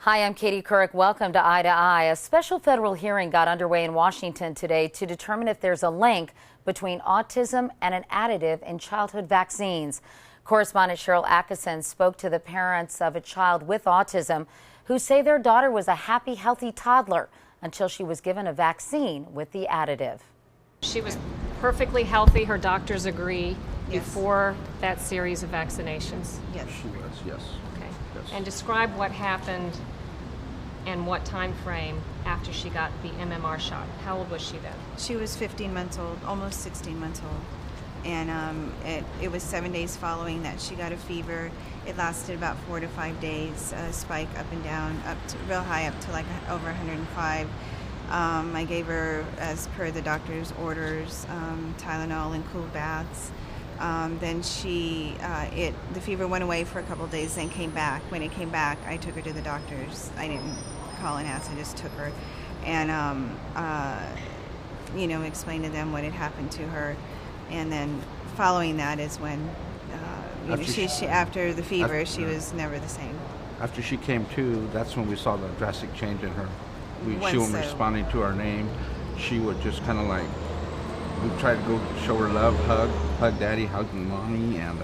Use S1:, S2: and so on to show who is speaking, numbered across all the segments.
S1: Hi, I'm Katie Couric. Welcome to Eye to Eye. A special federal hearing got underway in Washington today to determine if there's a link between autism and an additive in childhood vaccines. Correspondent Sharyl Attkisson spoke to the parents of a child with autism who say their daughter was a happy, healthy toddler until she was given a vaccine with the additive.
S2: She was perfectly healthy, her doctors agree,
S3: Yes.
S2: before that series of vaccinations.
S3: Yes.
S4: She was, yes.
S2: Okay.
S4: Yes.
S2: And describe what happened and what time frame after she got the MMR shot. How old was she then?
S3: She was 15 months old, almost 16 months old. And it was 7 days following that she got a fever. It lasted about 4 to 5 days, a spike up and down, up to real high, up to like over 105. I gave her, as per the doctor's orders, Tylenol and cool baths. Then the fever went away for a couple of days, then came back. When it came back, I took her to the doctors. I didn't call and ask, I just took her. And, explained to them what had happened to her. And then following that is when, after the fever, she was never the same.
S4: After she came to, that's when we saw the drastic change in her. She wasn't responding to our name. She would just kind of like, we tried to go show her love, hug daddy, hug mommy, and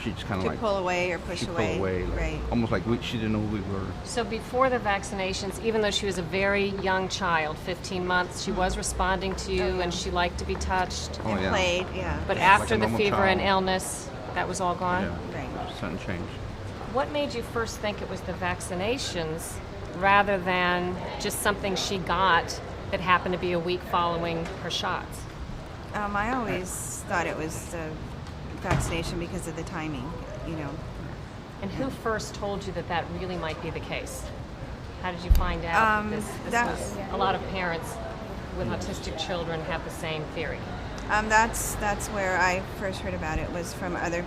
S4: she just kind of like
S3: pull away or push away.
S4: Pull away, like,
S3: right.
S4: almost like she didn't know who we were.
S2: So before the vaccinations, even though she was a very young child, 15 months, she was responding to you and she liked to be touched.
S4: Oh,
S3: And
S4: yeah.
S3: played, yeah.
S2: But
S4: Yeah,
S2: after
S4: like a
S2: the
S4: normal
S2: fever
S4: child.
S2: and illness, that was all gone?
S4: Yeah,
S3: Right.
S4: something changed.
S2: What made you first think it was the vaccinations rather than just something she got that happened to be a week following her shots?
S3: I always thought it was the vaccination because of the timing,
S2: And who first told you that that really might be the case? How did you find out that this was a lot of parents with autistic children have the same theory?
S3: That's where I first heard about it, was from other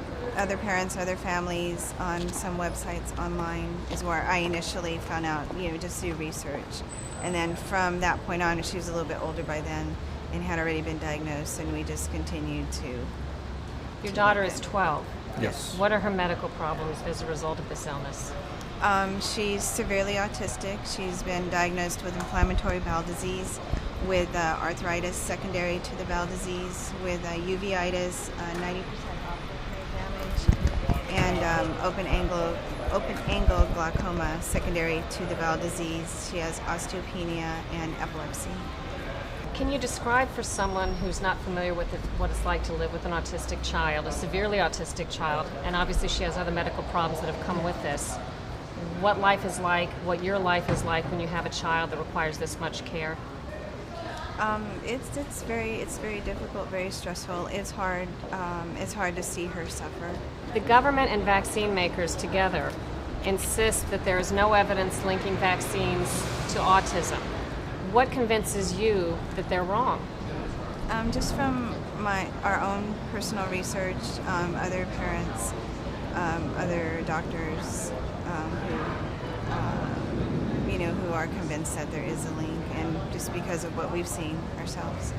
S3: parents, other families, on some websites online is where I initially found out, just through research. And then from that point on, she was a little bit older by then and had already been diagnosed, and we just continued to.
S2: Your daughter is 12.
S4: Yes.
S2: What are her medical problems as a result of this illness?
S3: She's severely autistic. She's been diagnosed with inflammatory bowel disease, with arthritis secondary to the bowel disease, with uveitis, 90% optic nerve damage, and open angle glaucoma secondary to the bowel disease. She has osteopenia and epilepsy.
S2: Can you describe for someone who's not familiar with what it's like to live with an autistic child, a severely autistic child, and obviously she has other medical problems that have come with this, what life is like, what your life is like when you have a child that requires this much care?
S3: It's very difficult, very stressful. It's hard to see her suffer.
S2: The government and vaccine makers together insist that there is no evidence linking vaccines to autism. What convinces you that they're wrong?
S3: Just from our own personal research, other parents, other doctors who are convinced that there is a link, and just because of what we've seen ourselves.